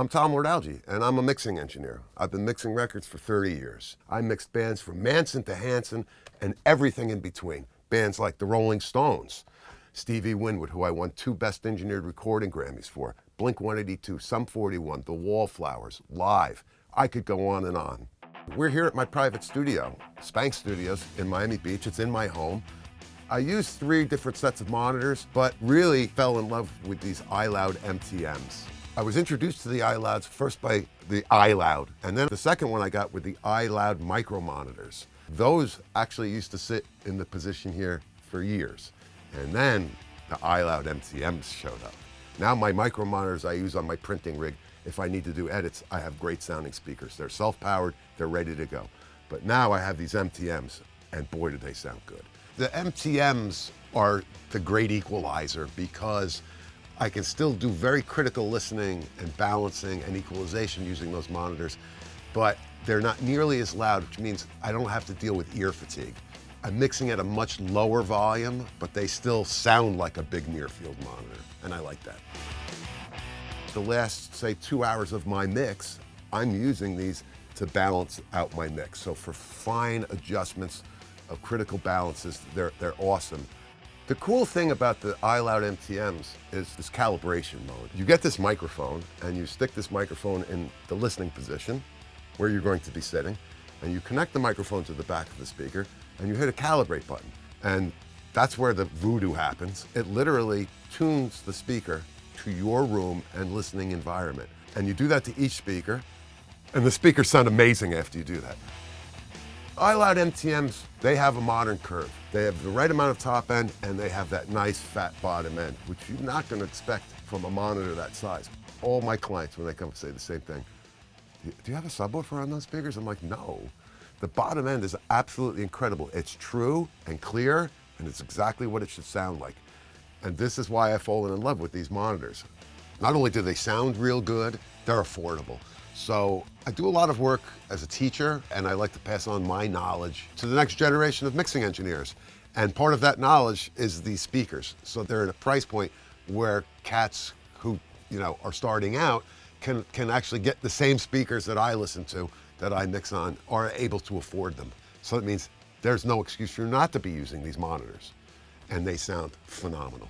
I'm Tom Lord-Alge, and I'm a mixing engineer. I've been mixing records for 30 years. I mixed bands from Manson to Hanson and everything in between. Bands like the Rolling Stones, Stevie Winwood, who I won 2 Best Engineered Recording Grammys for, Blink-182, Sum 41, The Wallflowers, Live. I could go on and on. We're here at my private studio, Spank Studios in Miami Beach. It's in my home. I used 3 different sets of monitors, but really fell in love with these iLoud MTMs. I was introduced to the iLouds first by the iLoud, and then the second one I got with the iLoud micro monitors. Those actually used to sit in the position here for years. And then the iLoud MTMs showed up. Now my micro monitors I use on my printing rig. If I need to do edits, I have great sounding speakers. They're self-powered, they're ready to go. But now I have these MTMs, and boy, do they sound good. The MTMs are the great equalizer because I can still do very critical listening and balancing and equalization using those monitors, but they're not nearly as loud, which means I don't have to deal with ear fatigue. I'm mixing at a much lower volume, but they still sound like a big near-field monitor, and I like that. The last, say, 2 hours of my mix, I'm using these to balance out my mix. So for fine adjustments of critical balances, they're awesome. The cool thing about the iLoud MTMs is this calibration mode. You get this microphone and you stick this microphone in the listening position where you're going to be sitting, and you connect the microphone to the back of the speaker and you hit a calibrate button. And that's where the voodoo happens. It literally tunes the speaker to your room and listening environment. And you do that to each speaker, and the speakers sound amazing after you do that. iLoud MTMs, they have a modern curve. They have the right amount of top end, and they have that nice fat bottom end, which you're not going to expect from a monitor that size. All my clients, when they come, say the same thing. Do you have a subwoofer on those speakers? I'm like, no. The bottom end is absolutely incredible. It's true and clear, and it's exactly what it should sound like. And this is why I've fallen in love with these monitors. Not only do they sound real good, they're affordable. So I do a lot of work as a teacher, and I like to pass on my knowledge to the next generation of mixing engineers. And part of that knowledge is these speakers. So they're at a price point where cats who, are starting out can actually get the same speakers that I listen to, that I mix on, are able to afford them. So it means there's no excuse for you not to be using these monitors. And they sound phenomenal.